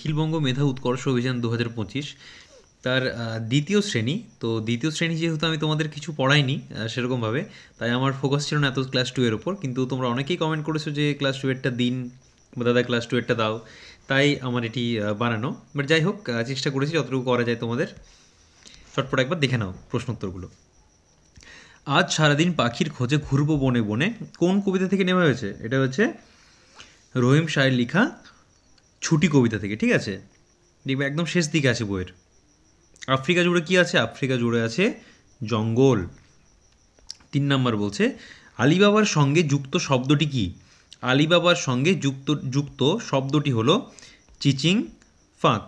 নিখিলবঙ্গ মেধা উৎকর্ষ অভিযান 2025 তার দ্বিতীয় শ্রেণী। তো দ্বিতীয় শ্রেণী যেহেতু আমি তোমাদের কিছু পড়াইনি সেরকমভাবে, তাই আমার ফোকাস ছিল না এত ক্লাস 2 এর ওপর। কিন্তু তোমরা অনেকেই কমেন্ট করেছো যে ক্লাস 2 এরটা দিন বা দাদা ক্লাস 2 এরটা দাও, তাই আমার এটি বানানো। বাট যাই হোক, চেষ্টা করেছি যতটুকু করা যায় তোমাদের। চটপট একবার দেখে নাও প্রশ্নোত্তরগুলো। আজ সারাদিন পাখির খোঁজে ঘুরবো বনে বনে, কোন কবিতা থেকে নেওয়া হয়েছে? এটা হচ্ছে রহিম শাহের লেখা ছুটি কবিতা থেকে। ঠিক আছে, দেখবে একদম শেষ দিকে আছে বইয়ের। আফ্রিকা জুড়ে কি আছে? আফ্রিকা জুড়ে আছে জঙ্গল। 3 নম্বর বলছে আলিবাবার সঙ্গে যুক্ত শব্দটি কি? আলিবাবার সঙ্গে যুক্ত শব্দটি হলো চিচিং ফাঁক।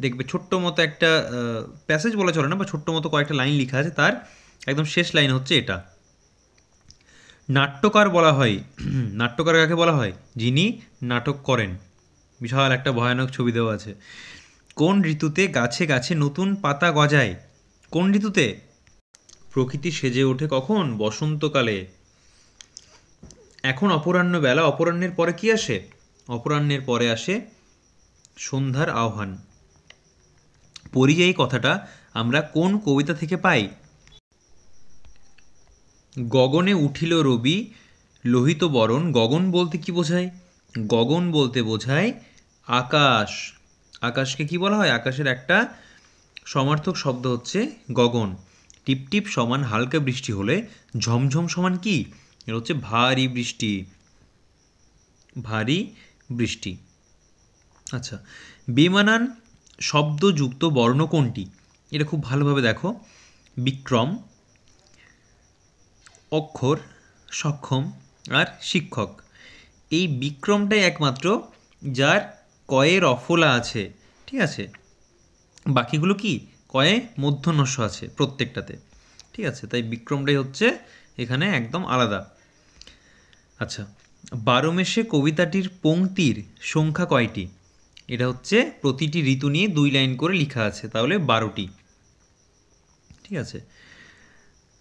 দেখবে ছোট্ট মতো একটা প্যাসেজ বলা চলে না, বা ছোট্ট মতো কয়েকটা লাইন লেখা আছে, তার একদম শেষ লাইন হচ্ছে এটা। নাট্যকার বলা হয়, নাট্যকার কাকে বলা হয়? যিনি নাটক করেন। বিশাল একটা ভয়ানক ছবি দেওয়া আছে। কোন ঋতুতে গাছে গাছে নতুন পাতা গজায়? কোন ঋতুতে? প্রকৃতি সেজে ওঠে কখন? বসন্তকালে। এখন অপরাহ্ন বেলা, অপরাহ্নের পরে কি আসে? অপরাহ্নের পরে আসে সন্ধ্যার আহ্বান। পরিযায়ী কথাটা আমরা কোন কবিতা থেকে পাই? গগনে উঠিল রবি লোহিত বরণ। গগন বলতে কি বোঝায়? গগন বলতে বোঝায় আকাশ। আকাশকে কি বলা হয়? আকাশের একটা সমার্থক শব্দ হচ্ছে গগন। টিপটিপ সমান হালকা বৃষ্টি হলে ঝমঝম সমান কি? এটা হচ্ছে ভারী বৃষ্টি। ভারী বৃষ্টি। আচ্ছা, বেমানান শব্দযুক্ত বর্ণ কোনটি? এটা খুব ভালোভাবে দেখো। বিক্রম, অক্ষর, সক্ষম আর শিক্ষক। এই বিক্রমটাই একমাত্র যার কয়ে রফলা আছে। ঠিক আছে, বাকিগুলো কি কয়ে মূর্ধন্যস্য আছে প্রত্যেকটাতে। ঠিক আছে, তাই বিক্রমটাই হচ্ছে এখানে একদম আলাদা। আচ্ছা, 12 মেশে কবিতাটির পংক্তির সংখ্যা কয়টি? এটা হচ্ছে প্রতিটি ঋতু নিয়ে 2 লাইন করে লেখা আছে, তাহলে 12টি। ঠিক আছে,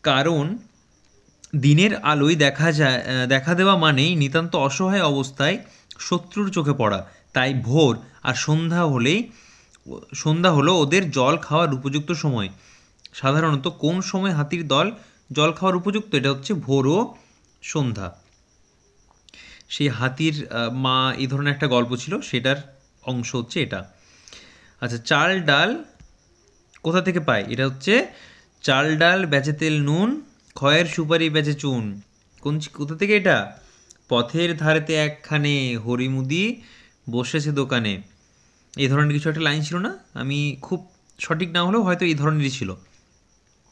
কারণ দিনের আলোয় দেখা দেওয়া মানেই নিতান্ত অসহায় অবস্থায় শত্রুর চোখে পড়া। তাই ভোর আর সন্ধ্যা হলো ওদের জল খাওয়ার উপযুক্ত সময়। সাধারণত কোন সময় হাতির দল জল খাওয়ার উপযুক্ত? এটা হচ্ছে ভোর ও সন্ধ্যা। সেই হাতির মা এই ধরনের একটা গল্প ছিল, সেটার অংশ হচ্ছে এটা। আচ্ছা, চাল ডাল কোথা থেকে পায়? এটা হচ্ছে চাল ডাল বেচে তেল নুন, খয়ের সুপারি বেচে চুন। কোথা থেকে এটা? পথের ধারেতে একখানে হরিমুদি বসেছে দোকানে। এই ধরনের কিছু একটা লাইন ছিল না? আমি খুব সঠিক না হলেও হয়তো এই ধরনেরই ছিল।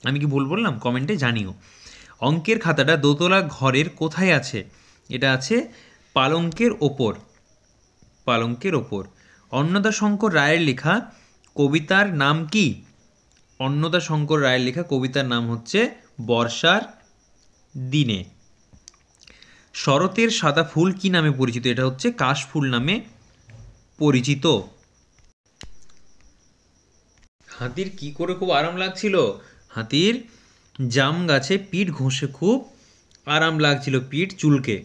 আমি কি ভুল বললাম কমেন্টে জানিও। অঙ্কের খাতাটা দোতলা ঘরের কোথায় আছে? এটা আছে পালঙ্কের ওপর। পালঙ্কের ওপর। অন্নদাশঙ্কর রায়ের লেখা কবিতার নাম কি? অন্নদাশঙ্কর রায়ের লেখা কবিতার নাম হচ্ছে বর্ষার দিনে। শরতের সাদা ফুল কি নামে পরিচিত? এটা হচ্ছে কাশফুল নামে পরিচিত। হাতির কি করে খুব আরাম লাগছিল? হাতির জাম গাছে পিঠ ঘষে খুব আরাম লাগছিল, পিঠ চুলকে।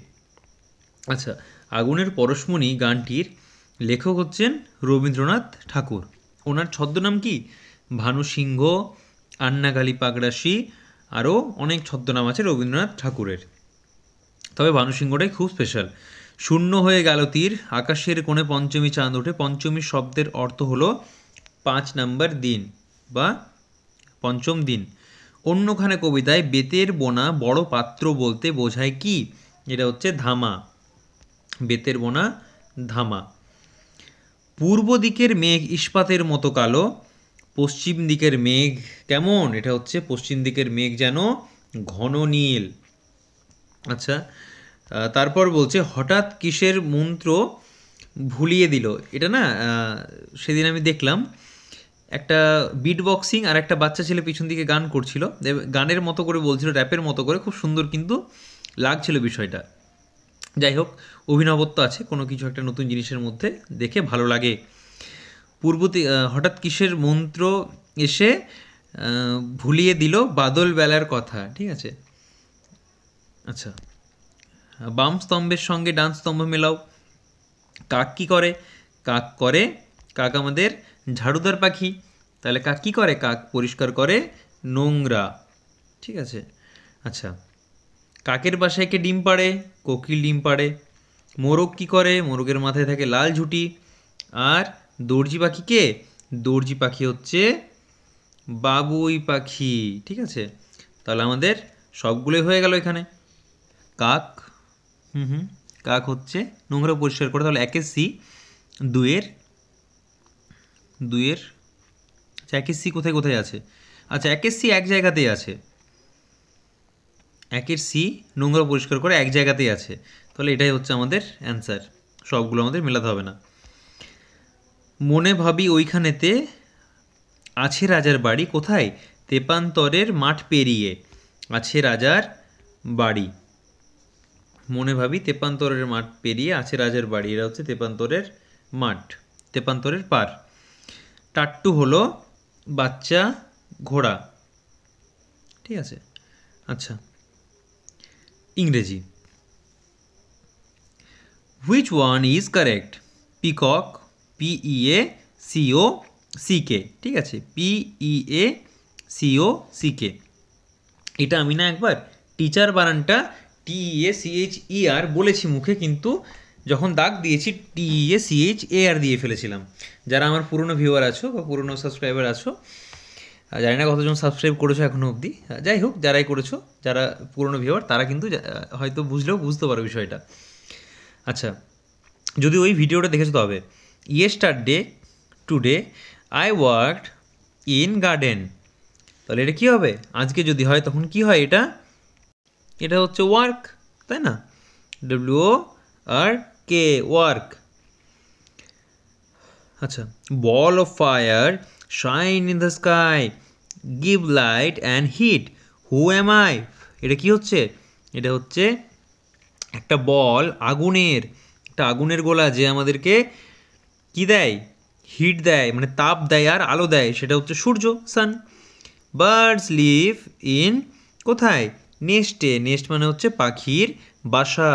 আচ্ছা, আগুনের পরশমণি গানটির লেখক হচ্ছেন রবীন্দ্রনাথ ঠাকুর। ওনার ছদ্মনাম কি? ভানু সিংহ, আন্নাগালি পাগড়াশি, আরও অনেক ছদ্মনাম আছে রবীন্দ্রনাথ ঠাকুরের, তবে ভানু সিংহটাই খুব স্পেশাল। শূন্য হয়ে গেল তীর, আকাশের কোণে পঞ্চমী চাঁদ ওঠে। পঞ্চমী শব্দের অর্থ হলো 5 নাম্বার দিন বা পঞ্চম দিন। অন্যখানে কবিতায় বেতের বোনা বড় পাত্র বলতে বোঝায় কি? এটা হচ্ছে ধামা। বেতের বোনা ধামা। পূর্ব দিকের মেঘ ইস্পাতের মতো কালো, পশ্চিম দিকের মেঘ কেমন? এটা হচ্ছে পশ্চিম দিকের মেঘ যেন ঘন নীল। আচ্ছা, তারপর বলছে হঠাৎ কিসের মন্ত্র ভুলিয়ে দিল। এটা না সেদিন আমি দেখলাম একটা বিট বক্সিং আর একটা বাচ্চা ছেলে পিছন দিকে গান করছিল, গানের মতো করে বলছিল, র্যাপের মতো করে, খুব সুন্দর কিন্তু লাগছিল বিষয়টা। যাই হোক, অভিনবত্ব আছে কোনো কিছু একটা নতুন জিনিসের মধ্যে, দেখে ভালো লাগে। হঠাৎ কিসের মন্ত্র এসে ভুলিয়ে দিল বাদল বেলার কথা। ঠিক আছে। আচ্ছা, বাম স্তম্ভের সঙ্গে ডান স্তম্ভ মেলাও। কাক কি করে? কাক করে কাক আমাদের ঝাড়ুদার পাখি, তাহলে কাক কী করে? কাক পরিষ্কার করে নোংরা। ঠিক আছে, আচ্ছা, কাকের বাসায় কে ডিম পাড়ে? কোকিল ডিম পাড়ে। মোরগ কী করে? মোরগের মাথায় থাকে লাল ঝুঁটি। আর দর্জি পাখি কে? দর্জি পাখি হচ্ছে বাবুই পাখি। ঠিক আছে, তাহলে আমাদের সবগুলোই হয়ে গেল এখানে। কাক, কাক হচ্ছে নোংরা পরিষ্কার করে, তাহলে 1-এর সি, 2-এর আচ্ছা 1-এর সি কোথায় কোথায় আছে? আচ্ছা 1-এর সি এক জায়গাতেই আছে, 1-এর সি নোংরা পরিষ্কার করে এক জায়গাতেই আছে, তাহলে এটাই হচ্ছে আমাদের অ্যান্সার। সবগুলো আমাদের মেলাতে হবে না। মনে ভাবি ওইখানেতে আছে রাজার বাড়ি, কোথায়? তেপান্তরের মাঠ পেরিয়ে আছে রাজার বাড়ি। মনে ভাবি তেপান্তরের মাঠ পেরিয়ে আছে রাজার বাড়ি, এরা হচ্ছে তেপান্তরের মাঠ, তেপান্তরের পার। টাট্টু হলো বাচ্চা ঘোড়া। ঠিক আছে, আচ্ছা ইংরেজি। Which one is correct? Peacock, PEACOCK। ঠিক আছে, PEACOCK। এটা আমি না একবার টিচার বানানটা TEACHER বলেছি মুখে, কিন্তু যখন দাগ দিয়েছি TEACHAR দিয়ে ফেলেছিলাম। যারা আমার পুরনো ভিউয়ার আছো বা পুরনো সাবস্ক্রাইবার আছো, জানি না কতজন সাবস্ক্রাইব করেছো এখনও অবধি, যাই হোক যারাই করেছো, যারা পুরনো ভিউয়ার তারা কিন্তু হয়তো বুঝতে পারো বিষয়টা। আচ্ছা, যদি ওই ভিডিওটা দেখেছো তবে। Yesterday, today, I worked in garden, তাহলে এটা কী হবে? আজকে যদি হয় তখন কি হয়? এটা হচ্ছে ওয়ার্ক, তাই না? WORK, work. আচ্ছা, ball of fire shine in the sky, give light and heat, who am I? এটা কি হচ্ছে? এটা হচ্ছে একটা বল, একটা আগুনের গোলা, যে আমাদেরকে কি দেয়? হিট দেয়, মানে তাপ দেয় আর আলো দেয়, সেটা হচ্ছে সূর্য, সান। বার্ডস লিভ ইন, কোথায়? নেস্টে, নেস্ট মানে হচ্ছে পাখির বাসা।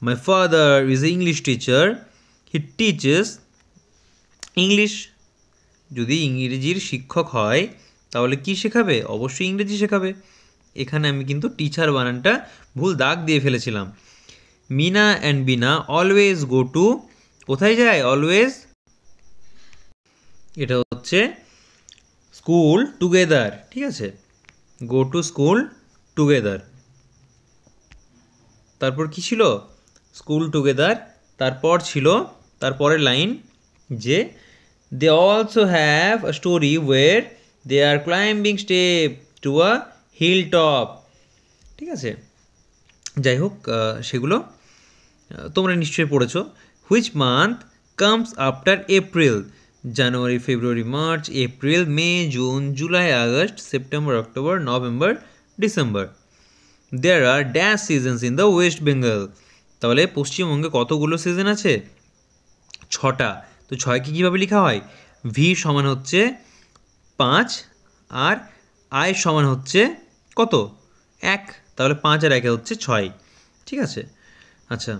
My father is a English teacher, he teaches English. যদি ইংরেজির শিক্ষক হয় তাহলে কি শেখাবে? অবশ্যই ইংরেজি শেখাবে। এখানে আমি কিন্তু টিচার বানানটা ভুল দাগ দিয়ে ফেলেছিলাম। Meena and Bina always go to, কোথায় যায়? অলওয়েজ, এটা হচ্ছে স্কুল টুগেদার। ঠিক আছে, গো টু স্কুল টুগেদার। তারপর কি ছিল? School together. তারপর ছিল তারপরের লাইন, যে they also have a story where they are climbing step to a hill top. ঠিক আছে, যাই হোক সেগুলো তোমরা নিশ্চয়ই পড়েছো। Which month comes after April? January, February, March, April, May, June, July, August, September, October, November, December. There are dash seasons in the West Bengal, তাহলে পশ্চিমবঙ্গে কতগুলো সিজন আছে? 6টা। তো 6কে কীভাবে লেখা হয়? ভি সমান হচ্ছে 5 আর আই সমান হচ্ছে কত? 1, তাহলে 5 আর 1 হচ্ছে 6। ঠিক আছে, আচ্ছা,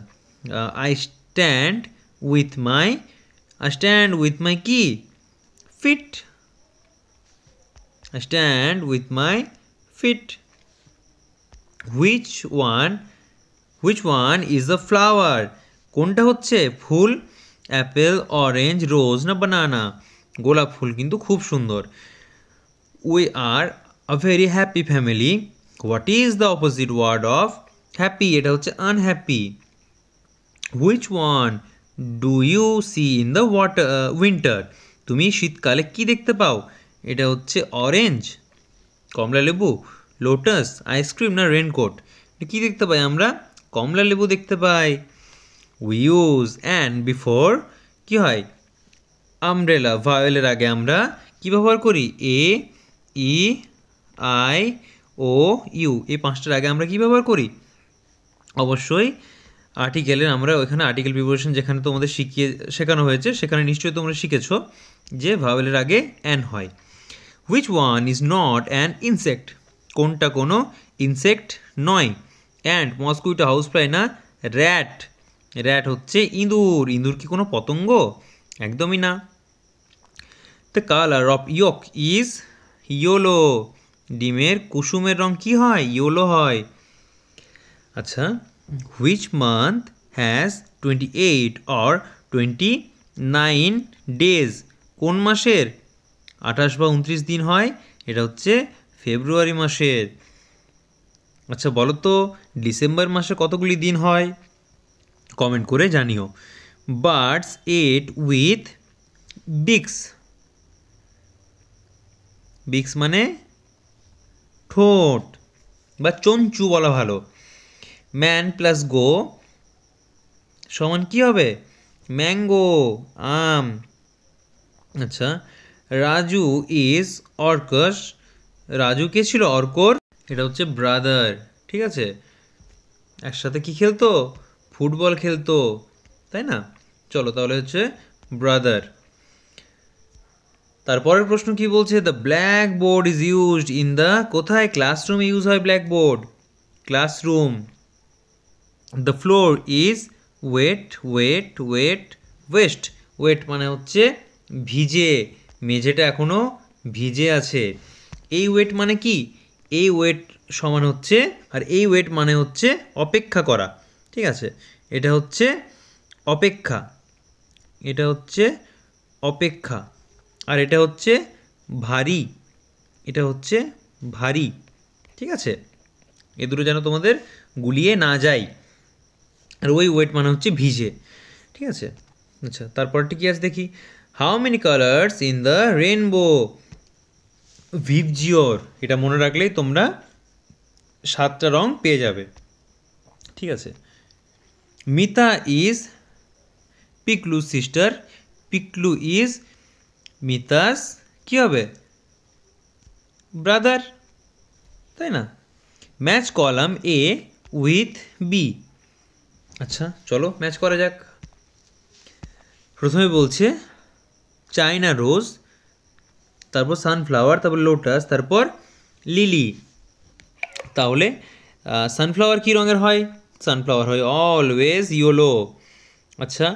আই স্ট্যান্ড উইথ মাই কি? Fit. I stand with my feet. Which one is the flower? কোনটা হচ্ছে ফুল? অ্যাপেল, অরেঞ্জ, রোজ না বানানা? গোলাপ ফুল কিন্তু খুব সুন্দর। We are a very happy family. What is the opposite word of happy? এটা হচ্ছে unhappy. Which one do you see in the winter? তুমি শীতকালে কি দেখতে পাও? এটা হচ্ছে অরেঞ্জ, কমলা লেবু, লোটাস, আইসক্রিম না রেনকোট? এটা কী দেখতে পাই আমরা? কমলা লেবু দেখতে পাই। উই ইউজ অ্যান্ড বিফোর কী হয়? আমব্রেলা, ভায়োলের আগে আমরা কী ব্যবহার করি? এ, ই, আই, ও, ইউ, এই 5টার আগে আমরা কী ব্যবহার করি? অবশ্যই আর্টিকেলের। আমরা ওইখানে আর্টিকেল প্রিপারেশন যেখানে তোমাদের শেখানো হয়েছে সেখানে নিশ্চয়ই তোমরা শিখেছো যে ভাওয়েলের আগে অ্যান হয়। Which one is not an insect? কোনটা কোনো ইনসেক্ট নয়? অ্যান্ড, মস্কুইটো, হাউস ফ্লাই না র্যাট? র্যাট হচ্ছে ইঁদুর। ইঁদুর কি কোনো পতঙ্গ? একদমই না। The colour of yolk is yellow. ডিমের কুসুমের রং কি হয়? ইয়েলো হয়। আচ্ছা, which month has 28 or 29 days? কোন মাসের 28 বা 29 দিন হয়? এটা হচ্ছে ফেব্রুয়ারি মাসের। আচ্ছা বলো তো, ডিসেম্বর মাসে কতগুলি দিন হয়? কমেন্ট করে জানিও। Birds at with বিক্স। বিক্স মানে ঠোঁট বা চঞ্চু বলা ভালো। ম্যান প্লাস গো সমান কি হবে? ম্যাঙ্গো, আম। আচ্ছা, রাজু ইজ অর্কস। রাজু কে ছিল? অর্কর। এটা হচ্ছে ব্রাদার। ঠিক আছে, একসাথে কি খেলতো? ফুটবল খেলতো, তাই না? চলো তাহলে হচ্ছে ব্রাদার। তারপরের প্রশ্ন কি বলছে? The black board is used in the, কোথায়? ক্লাসরুমে ইউজ হয় black board, classroom. The floor is wet wet wet west. Wet মানে হচ্ছে ভিজে, মেঝেটা এখনো ভিজে আছে। এই ওয়েট মানে কি? এই ওয়েট সমান হচ্ছে, আর এই ওয়েট মানে হচ্ছে অপেক্ষা করা। ঠিক আছে, এটা হচ্ছে অপেক্ষা, এটা হচ্ছে অপেক্ষা, আর এটা হচ্ছে ভারী, এটা হচ্ছে ভারী। ঠিক আছে, এ দুটো যেন তোমাদের গুলিয়ে না যায়। আর ওই ওয়েট মানে হচ্ছে ভিজে। ঠিক আছে, আচ্ছা তারপরটি কি আছে দেখি। How many colours in the rainbow? VIBGYOR, এটা মনে রাখলেই তোমরা 7টা রং পেয়ে যাবে। ঠিক আছে, Mita is Piklu sister. Piklu is Mita's কি হবে? ব্রাদার, তাই না? Match column A with B. আচ্ছা চলো ম্যাচ করা যাক। প্রথমে বলছে চায়না রোজ, তারপর সানফ্লাওয়ার, তারপর লোটাস, তারপর লিলি। তাহলে সানফ্লাওয়ার কী রঙের হয়? সানফ্লাওয়ার হয় অলওয়েজ ইয়েলো। আচ্ছা,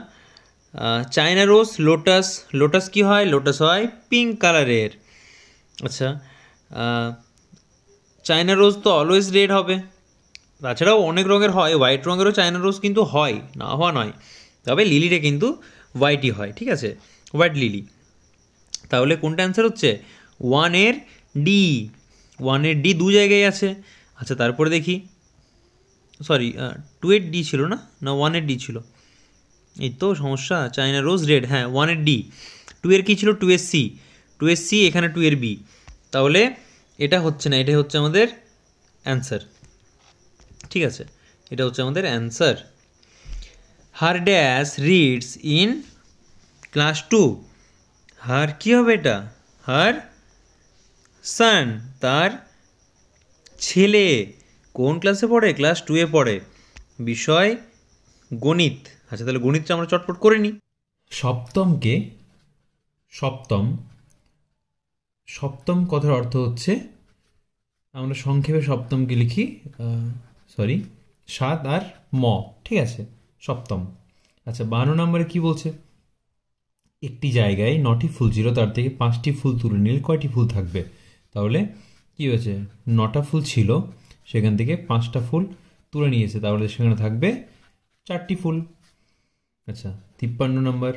চায়না রোজ, লোটাস, লোটাস কি হয়? লোটাস হয় পিঙ্ক কালারের। আচ্ছা, চায়না রোজ তো অলওয়েজ রেড হবে। তাছাড়াও অনেক রঙের হয়, হোয়াইট রঙেরও চায়না রোজ কিন্তু হয়, না হওয়া নয়। তবে লিলিটা কিন্তু হোয়াইটই হয়। ঠিক আছে, হোয়াইট লিলি। তাহলে কোনটা অ্যান্সার হচ্ছে? 1-এর ডি। 1-এর ডি দু জায়গায় আছে। আচ্ছা তারপরে দেখি, সরি 2-এর ডি ছিল না, না 1-এর ডি ছিল। এই তো সমস্যা, চায়না রোজ রেড, হ্যাঁ 1-এর ডি। 2-এর কী ছিল? 2-এর সি। 2-এর সি, এখানে 2-এর বি। তাহলে এটা হচ্ছে না, এটা হচ্ছে আমাদের অ্যান্সার। ঠিক আছে, এটা হচ্ছে আমাদের answer. Her dash reads in class 2। হার কী হবে এটা? হার সান, তার ছেলে। কোন ক্লাসে পড়ে? ক্লাস 2-এ পড়ে। বিষয় গণিত। আচ্ছা তাহলে গণিতটা আমরা চটপট করে নিই। সপ্তমকে সপ্তম, সপ্তম কথার অর্থ হচ্ছে, আমরা সংক্ষেপে সপ্তমকে লিখি, সরি 7 আর ম। ঠিক আছে, সপ্তম। আচ্ছা 52 নম্বরে কি বলছে? একটি জায়গায় 9টি ফুল ছিল, তার থেকে 5টি ফুল তুলে নিলে কয়টি ফুল থাকবে? তাহলে কি হয়েছে? 9টা ফুল ছিল, সেখান থেকে 5টা ফুল তুলে নিয়েছে, তাহলে সেখানে থাকবে 4টি ফুল। আচ্ছা 53 নম্বর,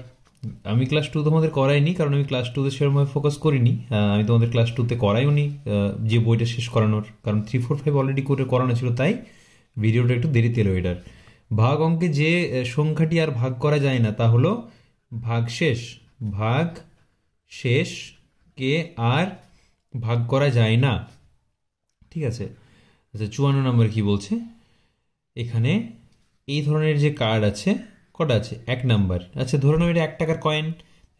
আমি ক্লাস 2 তোমাদের করাইনি, কারণ আমি ক্লাস 2তে সেরকমভাবে ফোকাস করিনি। আমি তোমাদের ক্লাস 2তে করাইওনি যে বইটা শেষ করানোর, কারণ 3, 4, 5 অলরেডি করে করানো ছিল, তাই ভিডিওটা একটু দেরিতে এলো এটার। ভাগ অঙ্কে যে সংখ্যাটি আর ভাগ করা যায় না তা হলো ভাগশেষ। ভাগ শেষকে আর ভাগ করা যায় না। ঠিক আছে, আচ্ছা 54 নম্বর কি বলছে? এখানে এই ধরনের যে কার্ড আছে, কটা আছে? 1 নাম্বার। আচ্ছা ধরে নাও এটা 1 টাকার কয়েন।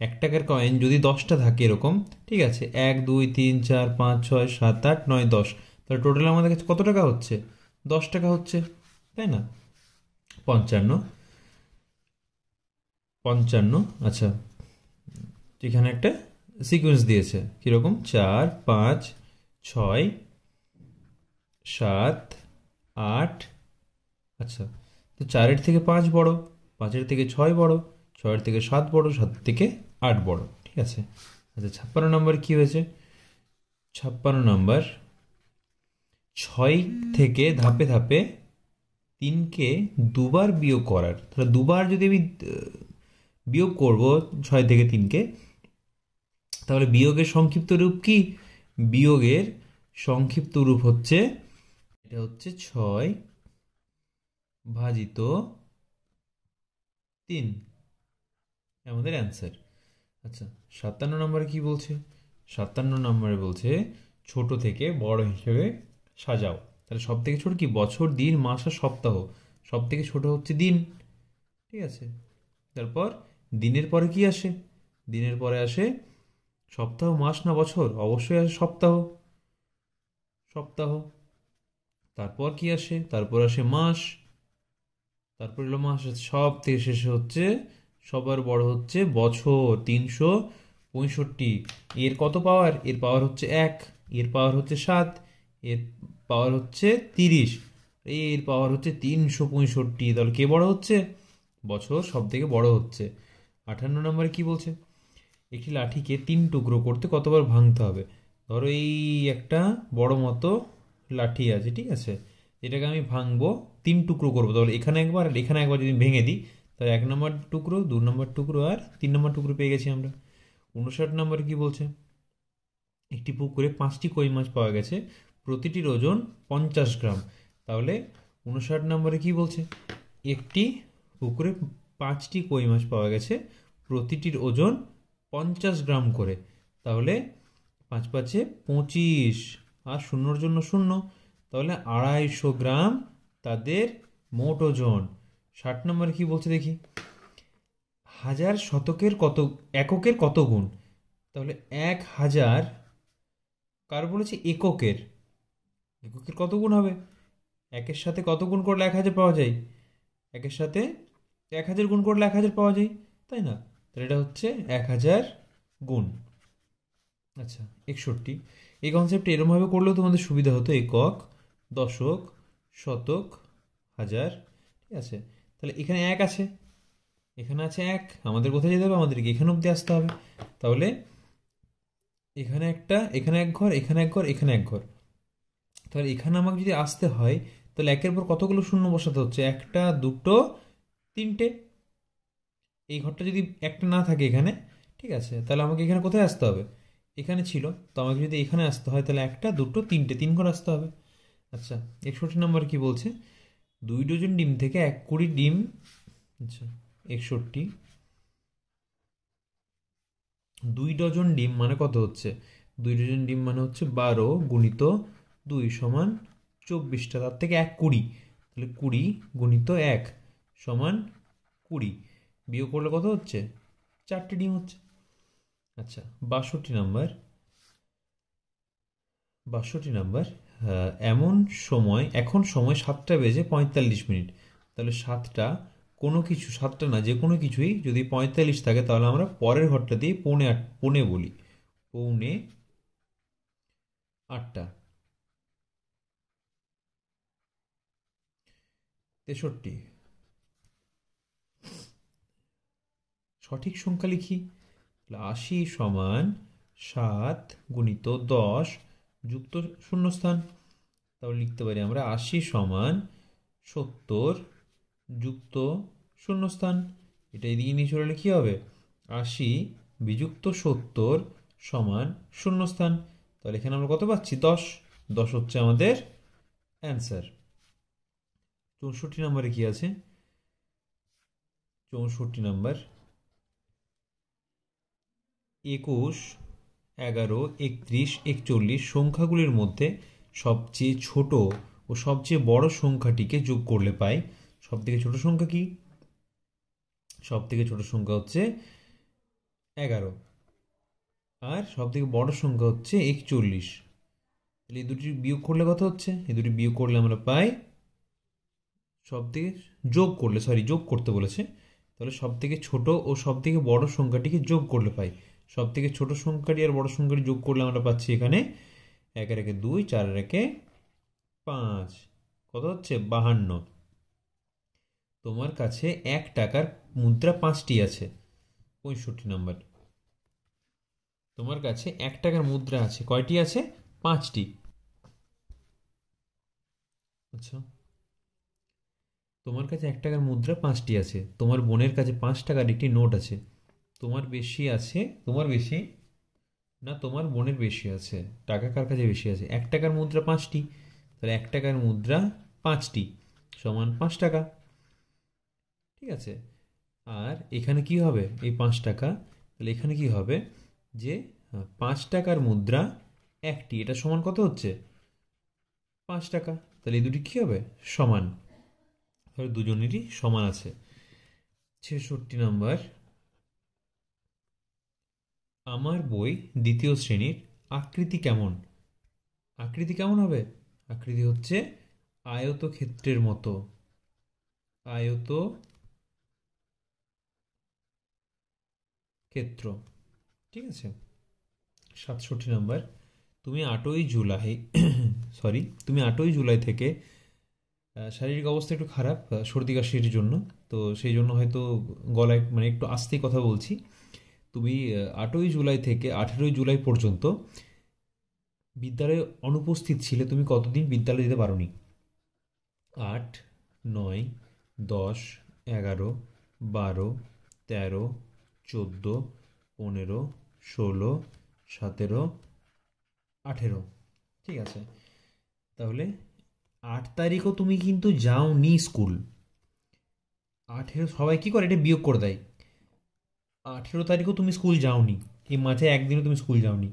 1 টাকার কয়েন যদি 10টা থাকে এরকম, ঠিক আছে, 1 2 3 4 5 6 7 8 9 10, তাহলে টোটাল আমাদের কাছে কত টাকা হচ্ছে? 10 টাকা হচ্ছে, তাই না? 55 55। আচ্ছা এখানে একটা সিকোয়েন্স দিয়েছে কীরকম? 4 5 6 7 8। আচ্ছা তো 4-এর থেকে 5 বড়, 5-এর থেকে 6 বড়, 6 থেকে 7 বড়, 7 থেকে 8 বড়, ঠিক আছে। আচ্ছা 56 নম্বর কি হয়েছে? 56 নম্বর 6 থেকে ধাপে ধাপে 3কে দুবার বিয়োগ করার। তাহলে দুবার যদি আমি বিয়োগ করব 6 থেকে 3কে, তাহলে বিয়োগের সংক্ষিপ্ত রূপ কি? বিয়োগের সংক্ষিপ্ত রূপ হচ্ছে, এটা হচ্ছে 6 ভাজিত 3, আমাদের অ্যান্সার। আচ্ছা 57 নম্বরে কি বলছে? 57 নম্বরে বলছে ছোট থেকে বড় হিসেবে সাজাও। তাহলে সব থেকে ছোট কি? বছর, দিন, মাস আর সপ্তাহ। সব থেকে ছোট হচ্ছে দিন, ঠিক আছে। তারপর দিনের পরে কি আসে? দিনের পরে আসে সপ্তাহ, মাস না বছর? অবশ্যই আসে সপ্তাহ, সপ্তাহ। তারপর কি আসে? তারপর আসে মাস, তারপর এলো মাস। সব থেকে শেষে হচ্ছে, সবার বড় হচ্ছে বছর, 365। এর কত পাওয়ার? এর পাওয়ার হচ্ছে 1, এর পাওয়ার হচ্ছে 7, এর পাওয়ার হচ্ছে 30, এর পাওয়ার হচ্ছে 365। তাহলে কে বড় হচ্ছে? বছর সব থেকে বড় হচ্ছে। 58 নম্বরে কি বলছে? একটি লাঠিকে 3 টুকরো করতে কতবার ভাঙতে হবে? ধরো এই একটা বড় মতো লাঠি আছে, ঠিক আছে, এটাকে আমি ভাঙবো, 3 টুকরো করবো। তাহলে এখানে একবার আর এখানে একবার যদি ভেঙে দিই, তাহলে 1 নম্বর টুকরো, 2 নম্বর টুকরো আর 3 নম্বর টুকরো পেয়ে গেছি আমরা। 59 নম্বরে কি বলছে? একটি পুকুরে 5টি কই মাছ পাওয়া গেছে, প্রতিটির ওজন 50 গ্রাম। তাহলে 59 নম্বরে কি বলছে? একটি পুকুরে 5টি কই মাছ পাওয়া গেছে, প্রতিটির ওজন 50 গ্রাম করে। তাহলে 5 5 25 আর শূন্যর জন্য 0, তাহলে 250 গ্রাম তাদের মোট ওজন। 60 নম্বরে কি বলছে দেখি? হাজার শতকের কত, এককের কত গুণ? তাহলে 1000 কার বলেছে? এককের। এককের কত গুণ হবে? একের সাথে কত গুণ করলে 1000 পাওয়া যায়? একের সাথে 1000 গুণ করলে 1000 পাওয়া যায়, তাই না? তাহলে এটা হচ্ছে 1000 গুণ। আচ্ছা 61, এই কনসেপ্টটা এরমভাবে করলেও তোমাদের সুবিধা হতো। একক, দশক, শতক, হাজার, ঠিক আছে। তাহলে এখানে 1 আছে, এখানে আছে 1, আমাদের কোথায় যেতে হবে? আমাদেরকে এখানে অবধি আসতে হবে। তাহলে এখানে একটা, এখানে 1 ঘর, এখানে 1 ঘর, এখানে 1 ঘর। তাহলে এখানে আমাকে যদি আসতে হয়, তাহলে 1-এর পর কতগুলো শূন্য বসাতে হচ্ছে? 1টা, 2টো, 3টে। এই ঘরটা যদি একটা না থাকে এখানে, ঠিক আছে, তাহলে আমাকে এখানে কোথায় আসতে হবে? এখানে ছিল, তো আমাকে যদি এখানে আসতে হয় তাহলে 1টা, 2টো, 3টে, 3 ঘর আসতে হবে। আচ্ছা 61 নম্বর কি বলছে? 2 ডজন ডিম থেকে 1 কুড়ি ডিম। আচ্ছা 61, 2 ডজন ডিম মানে কত হচ্ছে? 2 ডজন ডিম মানে হচ্ছে 12 গুণিত 2 সমান 24টা, তার থেকে 1 20, তাহলে 20 গুণিত 1 সমান 20, বিয়োগ করলে কত হচ্ছে? 4টে ডিম হচ্ছে। আচ্ছা 62 নাম্বার, 62 নাম্বার, এখন সময় 7টা বেজে 45 মিনিট। তাহলে 7টা কোনো কিছু, 7টা না যে কোনো কিছুই যদি 45 থাকে, তাহলে আমরা পরের ঘরটা দিয়ে পৌনে বলি, পৌনে 8টা। 63, সঠিক সংখ্যা লিখি। 80 সমান 7 গুণিত 10 যুক্ত শূন্যস্থান। তাহলে লিখতে পারি আমরা 80 সমান 70 যুক্ত শূন্যস্থান। এটা এদিকে নিয়ে চলে কি হবে? 80 বিযুক্ত 70 সমান শূন্যস্থান। তাহলে এখানে আমরা কত পাচ্ছি? 10। 10 হচ্ছে আমাদের অ্যান্সার। 64 নম্বরে কি আছে? 64 নম্বর, 21, 11, 31, 41 সংখ্যাগুলির মধ্যে সবচেয়ে ছোট ও সবচেয়ে বড় সংখ্যাটিকে যোগ করলে পাই। সব থেকে ছোট সংখ্যা কি? সব থেকে ছোট সংখ্যা হচ্ছে 11, আর সব থেকে বড় সংখ্যা হচ্ছে 41। তাহলে এই দুটি বিয়োগ করলে কত হচ্ছে? এই দুটি বিয়োগ করলে আমরা পাই, সব থেকে যোগ করতে বলেছে, তাহলে সব থেকে ছোট ও সব থেকে বড় সংখ্যাটিকে যোগ করলে পাই। সব থেকে ছোট সংখ্যাটি আর বড় সংখ্যাটি যোগ করলে আমরা পাচ্ছি এখানে 1 আর 1 2, 4 আর 1 5, কত হচ্ছে? 52। তোমার কাছে 1 টাকার মুদ্রা 5টি আছে। 65 নম্বর। তোমার কাছে 1 টাকার মুদ্রা আছে, কয়টি আছে? 5টি। আচ্ছা, তোমার কাছে 1 টাকার মুদ্রা 5টি আছে, তোমার বোনের কাছে 5 টাকার একটি নোট আছে। তোমার বেশি আছে, তোমার বেশি না তোমার বোনের বেশি আছে? টাকা কার কাছে বেশি আছে? 1 টাকার মুদ্রা 5টি, তাহলে 1 টাকার মুদ্রা 5টি সমান 5 টাকা। ঠিক আছে, আর এখানে কি হবে? এই 5 টাকা, তাহলে এখানে কি হবে যে 5 টাকার মুদ্রা 1টি, এটা সমান কত হচ্ছে? 5 টাকা। তাহলে এই দুটি কি হবে? সমান। তাহলে দুজনেরই সমান আছে। 66 নম্বর। আমার বই দ্বিতীয় শ্রেণীর আকৃতি কেমন? আকৃতি কেমন হবে? আকৃতি হচ্ছে আয়তক্ষেত্রের মতো। আয়ত ক্ষেত্র। ঠিক আছে। 67 নম্বর। তুমি 8ই জুলাই তুমি 8ই জুলাই থেকে শারীরিক অবস্থা একটু খারাপ, সর্দি কাশির জন্য, তো সেই জন্য হয়তো গলায় মানে একটু আস্তে কথা বলছি। তুমি 8ই জুলাই থেকে 18ই জুলাই পর্যন্ত বিদ্যালয়ে অনুপস্থিত ছিলে। তুমি কতদিন বিদ্যালয়ে যেতে পারোনি? 8, 9, 10, 11, 12, 13, 14, 15, 16, 17, 18। ঠিক আছে, তাহলে 8 তারিখও তুমি কিন্তু যাওনি স্কুল। 18 সবাই কি করে, এটা বিয়োগ করে দেয়। 18 তারিখও তুমি স্কুল যাওনি, এই মাঝে একদিনও তুমি স্কুল যাওনি।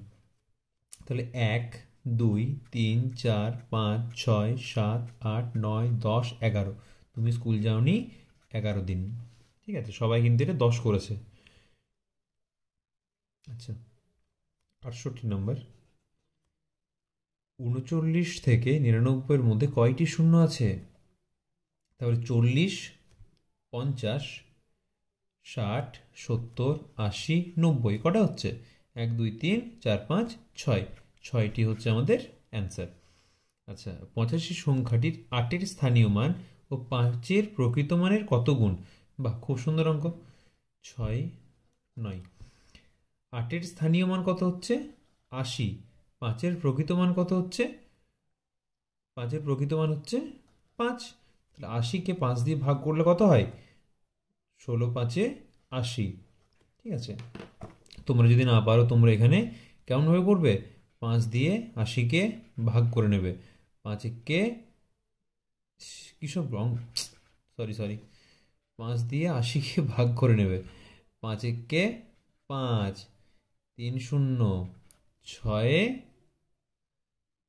তাহলে 1, 2, 3, 4, 5, 6, 7, 8, 9, 10, 11 তুমি স্কুল যাওনি 11 দিন। ঠিক আছে, সবাই কিন্তু এটা 10 করেছে। আচ্ছা, 68 নম্বর। 39 থেকে 99-এর মধ্যে কয়টি শূন্য আছে? তাহলে 40, 50, 60, 70, 80, 90 কটা হচ্ছে? 1, 2, 3, 4, 5, 6, 6টি হচ্ছে আমাদের অ্যান্সার। আচ্ছা, 85 সংখ্যাটির 8-এর স্থানীয় মান ও 5-এর প্রকৃত মানের কত গুণ? বাহ, খুব সুন্দর অঙ্ক। 6, 9। 8-এর স্থানীয় মান কত হচ্ছে? 80। 5-এর প্রকৃত মান কত হচ্ছে? 5-এর প্রকৃত মান হচ্ছে 5। তাহলে 80-কে 5 দিয়ে ভাগ করলে কত হয়? 16 5-এ 80। ঠিক আছে, তোমরা যদি না পারো তোমরা এখানে কেমনভাবে করবে? 5 দিয়ে 80-কে ভাগ করে নেবে। 5-কে কিসব রং, সরি 5 দিয়ে 80-কে ভাগ করে নেবে। 5-কে 5, 3 0, 6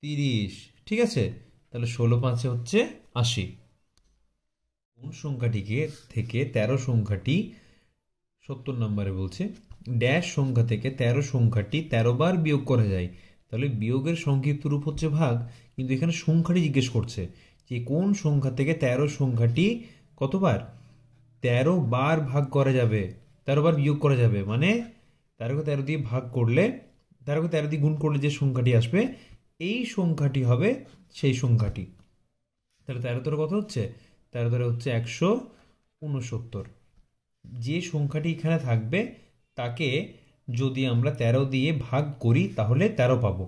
30। ঠিক আছে, তাহলে 16 5-এ হচ্ছে 80। কোন সংখ্যাটিকে থেকে 13 সংখ্যাটি 70 নম্বরে বলছে ড্যাশ সংখ্যা থেকে 13 সংখ্যাটি 13 বার বিয়োগ করা যায়। তাহলে বিয়োগের সংক্ষিপ্ত রূপ হচ্ছে ভাগ, কিন্তু এখানে সংখ্যাটি জিজ্ঞেস করছে যে কোন সংখ্যা থেকে 13 সংখ্যাটি কতবার? 13 বার ভাগ করা যাবে, 13 বার বিয়োগ করা যাবে। মানে 13কে 13 দিয়ে ভাগ করলে, 13কে 13 দিয়ে গুণ করলে যে সংখ্যাটি আসবে এই সংখ্যাটি হবে সেই সংখ্যাটি। তাহলে 13 কত হচ্ছে? 13 হচ্ছে 169। যে সংখ্যাটি এখানে থাকবে তাকে যদি আমরা 13 দিয়ে ভাগ করি তাহলে 13 পাবো।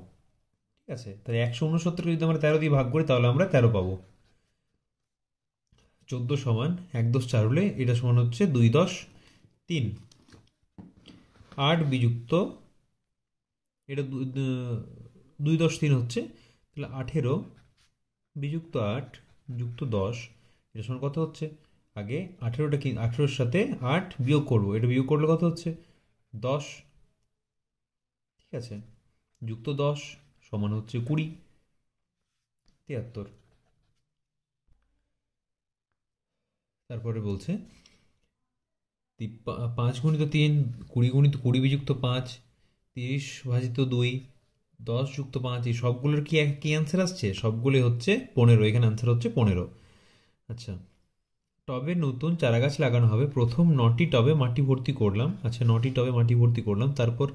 ঠিক আছে, তাহলে 169কে যদি আমরা 13 দিয়ে ভাগ করি তাহলে আমরা 13 পাবো। 14 সমান 1 10 4 হলে এটা সমান হচ্ছে 2 10 3। 8 বিযুক্ত এটা 2 10 3 হচ্ছে, তাহলে 18 বিযুক্ত 8 যুক্ত 10 এটা সমান কত হচ্ছে? আগে 18টা কি 18-এর সাথে 8 বিয়োগ করবো, এটা বিয়োগ করলে কত হচ্ছে? 10। ঠিক আছে, যুক্ত 10 সমান হচ্ছে 20, 73। তারপরে বলছে 5 গুণিত 3, 20 গুণিত 20 বিযুক্ত 5, 30 ভাজিত 2, 10 যুক্ত 5, এই সবগুলোর কি একই অ্যান্সার আসছে? সবগুলোই হচ্ছে 15, এখানে অ্যান্সার হচ্ছে 15। আচ্ছা, টবে নতুন চারা গাছ লাগানো হবে। প্রথম 9টি টবে মাটি ভর্তি করলাম। আচ্ছা, 9টি টবে মাটি ভর্তি করলাম, তারপর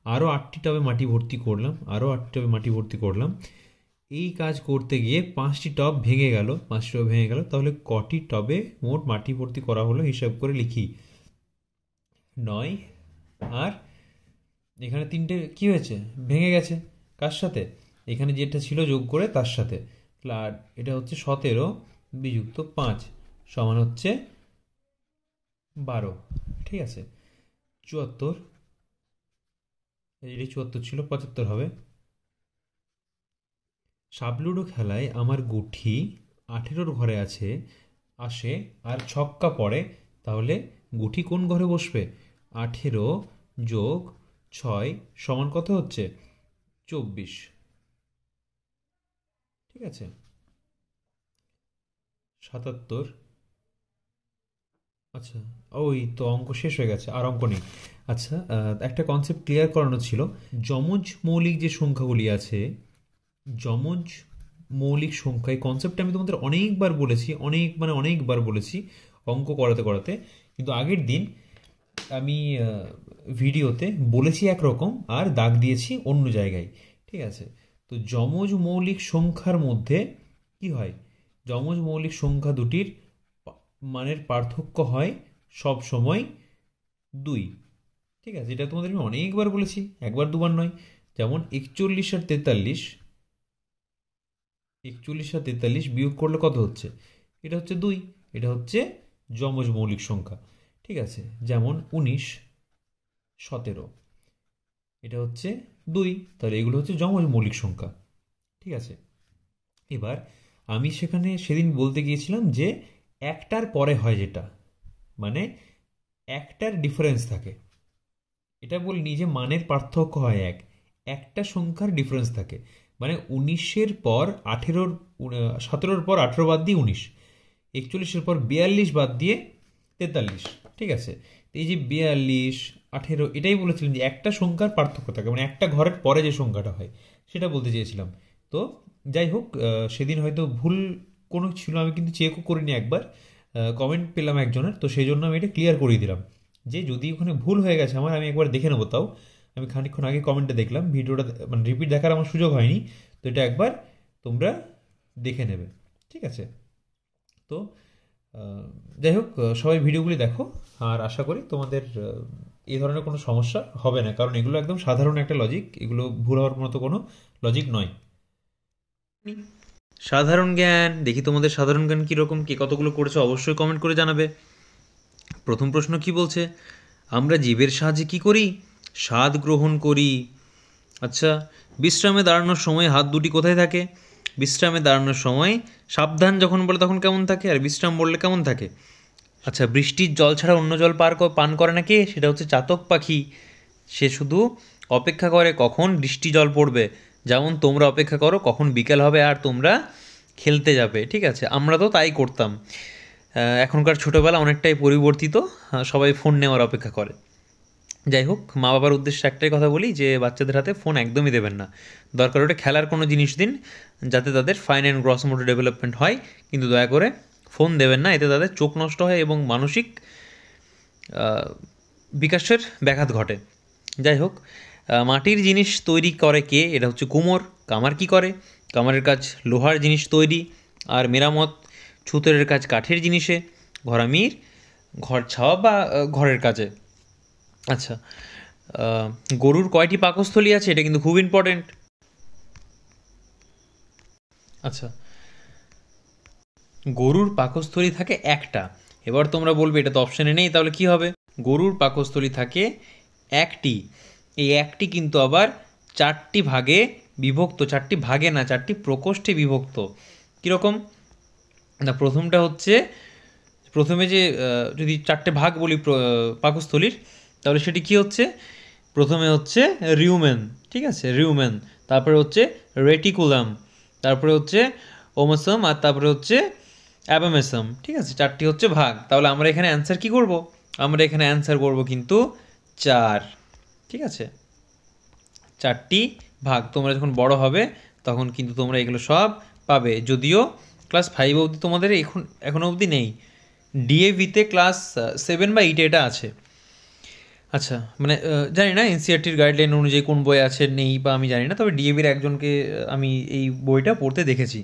আরও 8টি টবে মাটি ভর্তি করলাম, আরও 8টি টবে মাটি ভর্তি করলাম। এই কাজ করতে গিয়ে 5টি টব ভেঙে গেল, 5টি টব ভেঙে গেল, তাহলে কটি টবে মোট মাটি ভর্তি করা হলো হিসাব করে লিখি। 9, আর এখানে 3টে কি হয়েছে, ভেঙে গেছে, কার সাথে, এখানে যেটা ছিল যোগ করে তার সাথে। আর এটা হচ্ছে 17 বিযুক্ত 5 সমান হচ্ছে 12, ঠিক আছে। 74, এটি 74 ছিল, 75 হবে। সাবলুডো খেলায় আমার গুঠি 18 ঘরে আসে আর ছক্কা পড়ে, তাহলে গুঠি কোন ঘরে বসবে? 18 যোগ 6 সমান কত হচ্ছে? 24, ঠিক আছে। 77, আচ্ছা ওই তো অঙ্ক শেষ হয়ে গেছে, আর অঙ্ক নেই। আচ্ছা, একটা কনসেপ্ট ক্লিয়ার করানো ছিল। যমজ মৌলিক যে সংখ্যাগুলি আছে, যমজ মৌলিক সংখ্যা, এই কনসেপ্টটা আমি তোমাদের অনেকবার বলেছি, অনেকবার বলেছি অঙ্ক করাতে করাতে, কিন্তু আগের দিন আমি ভিডিওতে বলেছি একরকম আর দাগ দিয়েছি অন্য জায়গায়, ঠিক আছে। তো যমজ মৌলিক সংখ্যার মধ্যে কি হয়, যমজ মৌলিক সংখ্যা দুটির মানের পার্থক্য হয় সব সময় 2, ঠিক আছে। এটা তোমাদের আমি অনেকবার বলেছি, একবার দুবার নয়। যেমন 41 আর 43, 41 আর 43 বিয়োগ করলে কত হচ্ছে? এটা হচ্ছে 2, এটা হচ্ছে যমজ মৌলিক সংখ্যা, ঠিক আছে। যেমন 19, 17, এটা হচ্ছে 2, তাহলে এগুলো হচ্ছে যমজ মৌলিক সংখ্যা, ঠিক আছে। এবার আমি সেদিন বলতে গিয়েছিলাম যে একটার পরে হয় যেটা, মানে একটার ডিফারেন্স থাকে, এটা বলিনি যে মানের পার্থক্য হয় একটা সংখ্যার ডিফারেন্স থাকে, মানে 19-এর পর 18, 17-র পর 18 বাদ দিয়ে 19, 41-এর পর 42 বাদ দিয়ে 43, ঠিক আছে। এই যে 42, 18, এটাই বলেছিলাম যে একটা সংখ্যার পার্থক্য থাকে, মানে একটা ঘরের পরে যে সংখ্যাটা হয় সেটা বলতে চেয়েছিলাম। তো যাই হোক, সেদিন হয়তো ভুল কোনো ছিল, আমি কিন্তু চেকও করিনি, একবার কমেন্ট পেলাম একজনের, তো সেই জন্য আমি এটা ক্লিয়ার করিয়ে দিলাম যে যদি ওখানে ভুল হয়ে গেছে আমার, আমি একবার দেখে নেবো। তাও আমি খানিকক্ষণ আগে কমেন্টে দেখলাম, ভিডিওটা মানে রিপিট দেখার আমার সুযোগ হয়নি, তো এটা একবার তোমরা দেখে নেবে, ঠিক আছে। তো যাই হোক, সবাই ভিডিওগুলি দেখো, আর আশা করি তোমাদের এই ধরনের কোনো সমস্যা হবে না, কারণ এগুলো একদম সাধারণ একটা লজিক, এগুলো ভুল হওয়ার মতো কোনো লজিক নয়। সাধারণ জ্ঞান দেখি, তোমাদের সাধারণ জ্ঞান কীরকম, কে কতগুলো করেছে অবশ্যই কমেন্ট করে জানাবে। প্রথম প্রশ্ন কি বলছে, আমরা জীবের সাহায্যে কি করি? স্বাদ গ্রহণ করি। আচ্ছা, বিশ্রামে দাঁড়ানোর সময় হাত দুটি কোথায় থাকে? বিশ্রামে দাঁড়ানোর সময় সাবধান যখন বলে তখন কেমন থাকে, আর বিশ্রাম বললে কেমন থাকে? আচ্ছা, বৃষ্টির জল ছাড়া অন্য জল পান করে না কে? সেটা হচ্ছে চাতক পাখি। সে শুধু অপেক্ষা করে কখন বৃষ্টি জল পড়বে, যেমন তোমরা অপেক্ষা করো কখন বিকেল হবে আর তোমরা খেলতে যাবে, ঠিক আছে। আমরা তো তাই করতাম। এখনকার ছোটোবেলা অনেকটাই পরিবর্তিত, সবাই ফোন নেওয়ার অপেক্ষা করে। যাই হোক, মা বাবার উদ্দেশ্যে একটাই কথা বলি যে বাচ্চাদের হাতে ফোন একদমই দেবেন না, দরকার ওটা খেলার কোনো জিনিস দিন যাতে তাদের fine and gross motor development হয়, কিন্তু দয়া করে ফোন দেবেন না, এতে তাদের চোখ নষ্ট হয় এবং মানসিক বিকাশের ব্যাঘাত ঘটে। যাই হোক, মাটির জিনিস তৈরি করে কে? এটা হচ্ছে কুমোর। কামার কি করে? কামারের কাজ লোহার জিনিস তৈরি, আর মেরামত। ছুতরের কাজ কাঠের জিনিসে, ঘরামির ঘর ছাওয়া বা ঘরের কাজে। আচ্ছা, গরুর কয়টি পাকস্থলী আছে? এটা কিন্তু খুব ইম্পর্টেন্ট। আচ্ছা, গরুর পাকস্থলী থাকে একটা। এবার তোমরা বলবে এটা তো অপশানে নেই, তাহলে কি হবে? গরুর পাকস্থলী থাকে একটি, এই একটি কিন্তু আবার 4টি ভাগে বিভক্ত, 4টি ভাগে না, 4টি প্রকোষ্ঠে বিভক্ত। কীরকম না, প্রথমটা হচ্ছে, প্রথমে যে যদি 4টে ভাগ বলি পাকস্থলীর, তাহলে সেটি কি হচ্ছে? প্রথমে হচ্ছে রিউমেন, ঠিক আছে, রিউমেন, তারপরে হচ্ছে রেটিকুলাম, তারপরে হচ্ছে ওমোসম, আর তারপরে হচ্ছে অ্যাবামেসম, ঠিক আছে। 4টি হচ্ছে ভাগ। তাহলে আমরা এখানে অ্যান্সার কি করব? আমরা এখানে অ্যান্সার করব কিন্তু 4, ঠিক আছে। 4টি ভাগ। তোমরা যখন বড় হবে তখন কিন্তু তোমরা এগুলো সব পাবে, যদিও ক্লাস 5 অবধি তোমাদের এখনো অবধি নেই, ডিএভিতে ক্লাস 7 বা 8 এটা আছে। আচ্ছা, মানে জানি না এনসিইআরটির গাইডলাইন অনুযায়ী কোন বই আছে নেই বা আমি জানি না, তবে ডিএভির একজনকে আমি এই বইটা পড়তে দেখেছি,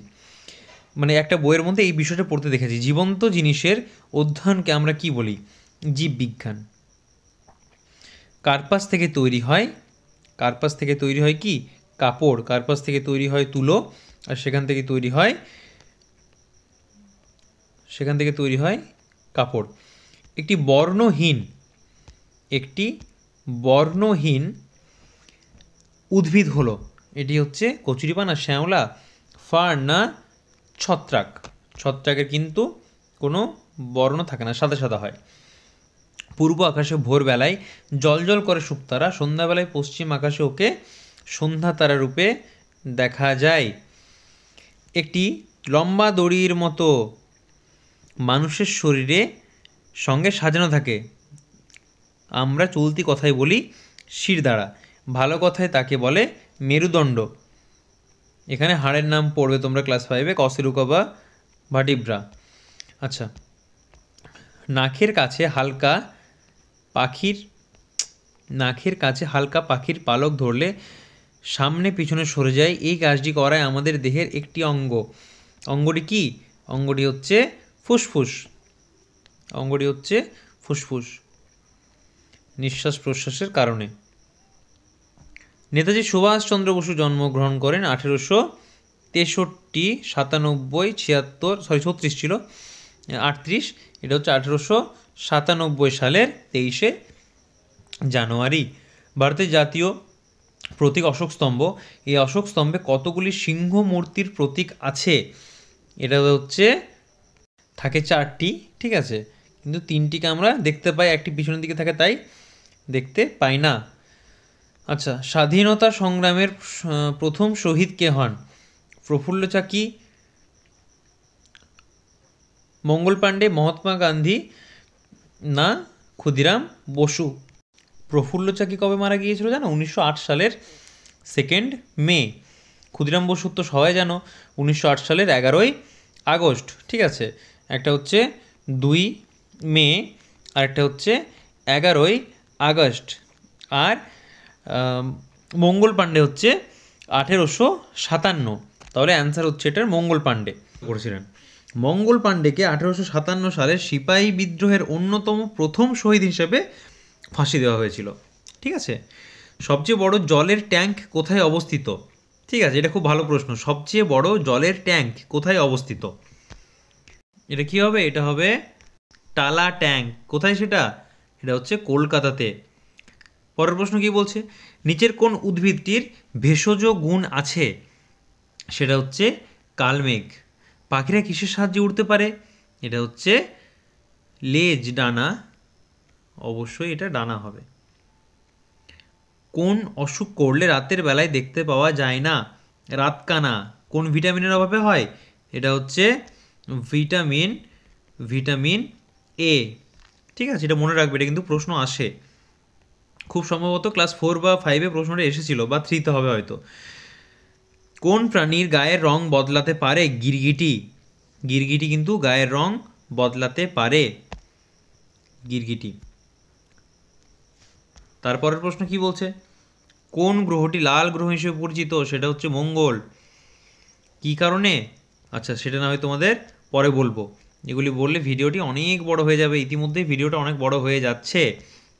মানে একটা বইয়ের মধ্যে এই বিষয়টা পড়তে দেখেছি। জীবন্ত জিনিসের অধ্যয়নকে আমরা কি বলি? জীববিজ্ঞান। কার্পাস থেকে তৈরি হয়, কার্পাস থেকে তৈরি হয় কি? কাপড়। কার্পাস থেকে তৈরি হয় তুলো, আর সেখান থেকে তৈরি হয় কাপড়। একটি বর্ণহীন উদ্ভিদ হলো, এটি হচ্ছে কচুরিপানা, শ্যাওলা, ফার্ন না ছত্রাক? ছত্রাকের কিন্তু কোনো বর্ণ থাকে না, সাদা সাদা হয়। পূর্ব আকাশে ভোরবেলায় জ্বলজ্বল করে শুকতারা, সন্ধ্যাবেলায় পশ্চিম আকাশে ওকে সন্ধ্যা তারা রূপে দেখা যায়। একটি লম্বা দড়ির মতো মানুষের শরীরে সঙ্গে সাজানো থাকে, আমরা চলতি কথায় বলি শিরদাঁড়া, ভালো কথায় তাকে বলে মেরুদণ্ড। এখানে হাড়ের নাম পড়বে তোমরা ক্লাস 5-এ, কশেরুকা বা ভার্টিব্রা। আচ্ছা, নাকের কাছে হালকা পাখির পালক ধরলে সামনে পিছনে সরে যায়, এই কাজটি করায় আমাদের দেহের একটি অঙ্গটি কি? অঙ্গটি হচ্ছে ফুসফুস, নিঃশ্বাস প্রশ্বাসের কারণে। নেতাজি সুভাষচন্দ্র বসু জন্মগ্রহণ করেন 1863, 97, 36 ছিল, 38, এটা হচ্ছে 1897 সালের 23শে জানুয়ারি। ভারতের জাতীয় প্রতীক অশোক স্তম্ভ, এই অশোক স্তম্ভে কতগুলি সিংহ মূর্তির প্রতীক আছে? এটা হচ্ছে থাকে 4টি, ঠিক আছে, কিন্তু 3টিকে আমরা দেখতে পাই, একটি পিছনের দিকে থাকে তাই দেখতে পাই না। আচ্ছা, স্বাধীনতা সংগ্রামের প্রথম শহীদ কে হন? প্রফুল্ল চাকি, মঙ্গল পাণ্ডে, মহাত্মা গান্ধী না ক্ষুদিরাম বসু? প্রফুল্ল চাকি কবে মারা গিয়েছিল জানো? 1908 সালের 2 মে। ক্ষুদিরাম বসুর তো সবাই জানো, 1908 সালের 11ই আগস্ট, ঠিক আছে। একটা হচ্ছে 2 মে আর একটা হচ্ছে 11ই আগস্ট। আর মঙ্গল পাণ্ডে হচ্ছে 1857। তাহলে অ্যান্সার হচ্ছে এটার মঙ্গল পাণ্ডে করেছিলেন। মঙ্গল পাণ্ডেকে 1857 সালের সিপাহী বিদ্রোহের অন্যতম প্রথম শহীদ হিসেবে ফাঁসি দেওয়া হয়েছিল, ঠিক আছে। সবচেয়ে বড় জলের ট্যাঙ্ক কোথায় অবস্থিত? ঠিক আছে, এটা খুব ভালো প্রশ্ন। সবচেয়ে বড় জলের ট্যাঙ্ক কোথায় অবস্থিত? এটা কি হবে? এটা হবে টালা ট্যাঙ্ক। কোথায় সেটা? এটা হচ্ছে কলকাতাতে। পরের প্রশ্ন কি বলছে? নিচের কোন উদ্ভিদটির ভেষজ গুণ আছে? সেটা হচ্ছে কালমেঘ। পাখিরা কিসের সাহায্যে উঠতে পারে? এটা হচ্ছে লেজ, ডানা, অবশ্যই এটা ডানা হবে। কোন অসুখ করলে রাতের বেলায় দেখতে পাওয়া যায় না? রাতকানা। কোন ভিটামিনের অভাবে হয়? এটা হচ্ছে ভিটামিন এ, ঠিক আছে, এটা মনে রাখবে, এটা কিন্তু প্রশ্ন আসে খুব সম্ভবত ক্লাস 4 বা 5-এ প্রশ্নটা এসেছিল, বা 3-তে হবে হয়তো। কোন প্রাণীর গায়ের রং বদলাতে পারে? গিরগিটি কিন্তু গায়ের রং বদলাতে পারে, গিরগিটি। তারপরের প্রশ্ন কি বলছে? কোন গ্রহটি লাল গ্রহ হিসেবে পরিচিত? সেটা হচ্ছে মঙ্গল। কি কারণে? আচ্ছা, সেটা না হয় তোমাদের পরে বলবো, এগুলি বললে ভিডিওটি অনেক বড় হয়ে যাবে। ইতিমধ্যেই ভিডিওটা অনেক বড় হয়ে যাচ্ছে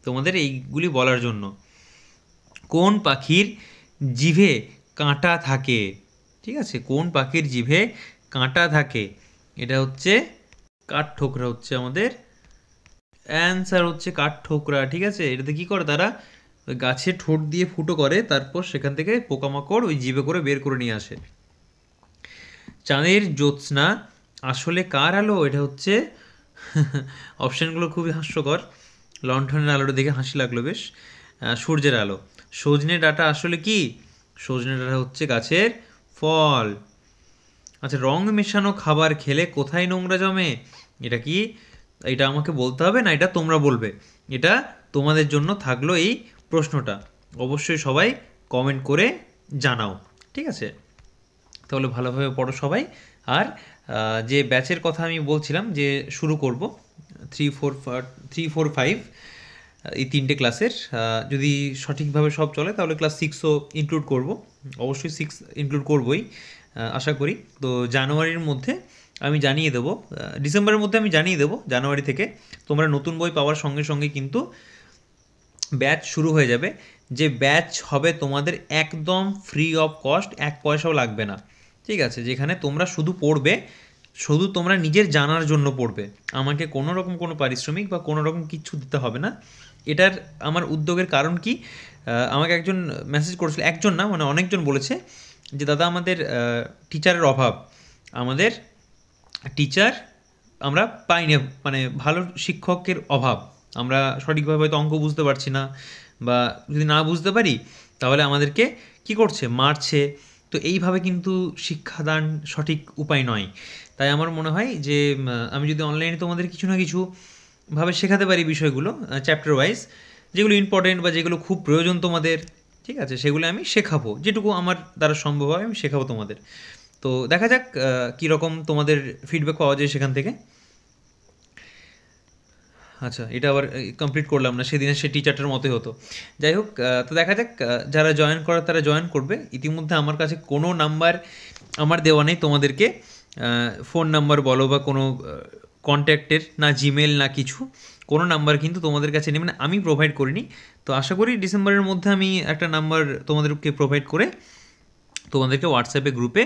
তোমাদের এইগুলি বলার জন্য। কোন পাখির জিভে কাঁটা থাকে? ঠিক আছে, কোন পাখির জিভে কাঁটা থাকে? এটা হচ্ছে কাঠঠোকরা, হচ্ছে আমাদের অ্যান্সার হচ্ছে কাঠঠোকরা, ঠিক আছে। এটাতে কি করে তারা? ওই গাছে ঠোঁট দিয়ে ফুটো করে, তারপর সেখান থেকে পোকামাকড় ওই জিভে করে বের করে নিয়ে আসে। চাঁদের জ্যোৎস্না আসলে কার আলো? এটা হচ্ছে অপশানগুলো খুবই হাস্যকর, লণ্ঠনের আলোটা দেখে হাসি লাগলো বেশ। সূর্যের আলো। সজনে ডাঁটা আসলে কি? সজনে ডাঁটা হচ্ছে গাছের ফল। আচ্ছা, রং মেশানো খাবার খেলে কোথায় নোংরা জমে? এটা কি? এটা আমাকে বলতে হবে না, এটা তোমরা বলবে। এটা তোমাদের জন্য থাকলো এই প্রশ্নটা, অবশ্যই সবাই কমেন্ট করে জানাও, ঠিক আছে। তাহলে ভালোভাবে পড়ো সবাই। আর যে ব্যাচের কথা আমি বলছিলাম যে শুরু করব 3, 4, 5, এই 3টে ক্লাসের যদি সঠিকভাবে সব চলে তাহলে ক্লাস 6ও ইনক্লুড করব, অবশ্যই 6 ইনক্লুড করবই আশা করি। তো জানুয়ারির মধ্যে আমি জানিয়ে দেবো, ডিসেম্বরের মধ্যে আমি জানিয়ে দেবো, জানুয়ারি থেকে তোমরা নতুন বই পাওয়ার সঙ্গে সঙ্গে কিন্তু ব্যাচ শুরু হয়ে যাবে। যে ব্যাচ হবে তোমাদের একদম ফ্রি অফ কস্ট, 1 পয়সাও লাগবে না, ঠিক আছে? যেখানে তোমরা শুধু পড়বে, শুধু তোমরা নিজের জানার জন্য পড়বে, আমাকে কোনো রকম কোনো পারিশ্রমিক বা কোনো রকম কিচ্ছু দিতে হবে না। এটার আমার উদ্যোগের কারণ কি, আমাকে একজন মেসেজ করেছিল, একজন না মানে অনেকজন বলেছে যে দাদা আমাদের টিচারের অভাব, আমাদের টিচার আমরা পাই না, মানে ভালো শিক্ষকের অভাব, আমরা সঠিকভাবে হয়তো অঙ্ক বুঝতে পারছি না, বা যদি না বুঝতে পারি তাহলে আমাদেরকে কি করছে, মারছে। তো এইভাবে কিন্তু শিক্ষাদান সঠিক উপায় নয়। তাই আমার মনে হয় যে আমি যদি অনলাইনে তোমাদের কিছু না কিছু ভাবে শেখাতে পারি বিষয়গুলো চ্যাপ্টার ওয়াইজ, যেগুলো ইম্পর্টেন্ট বা যেগুলো খুব প্রয়োজন তোমাদের, ঠিক আছে, সেগুলো আমি শেখাবো, যেটুকু আমার দ্বারা সম্ভব হয় আমি শেখাবো তোমাদের। তো দেখা যাক কীরকম তোমাদের ফিডব্যাক পাওয়া যায় সেখান থেকে। আচ্ছা, এটা আবার কমপ্লিট করলাম না, সেদিনের সে টিচারটার মতোই হতো। যাই হোক, তো দেখা যাক, যারা জয়েন করার তারা জয়েন করবে। ইতিমধ্যে আমার কাছে কোনো নাম্বার আমার দেওয়া নেই তোমাদেরকে, ফোন নাম্বার বলো বা কোনো কন্ট্যাক্টের, না জিমেল না কিছু, কোনো নাম্বার কিন্তু তোমাদের কাছে নেই, মানে আমি প্রোভাইড করিনি। তো আশা করি ডিসেম্বরের মধ্যে আমি একটা নাম্বার তোমাদেরকে প্রোভাইড করে তোমাদেরকে হোয়াটসঅ্যাপে গ্রুপে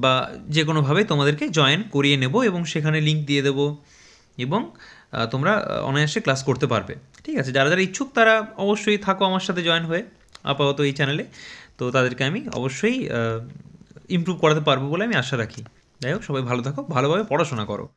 বা যে কোনোভাবে তোমাদেরকে জয়েন করিয়ে নেব এবং সেখানে লিঙ্ক দিয়ে দেবো, এবং তোমরা অনায়াসে ক্লাস করতে পারবে, ঠিক আছে? যারা যারা ইচ্ছুক তারা অবশ্যই থাকো আমার সাথে জয়েন হয়ে আপাতত এই চ্যানেলে। তো তাদেরকে আমি অবশ্যই ইমপ্রুভ করাতে পারবো বলে আমি আশা রাখি। যাই হোক, সবাই ভালো থাকো, ভালোভাবে পড়াশোনা করো।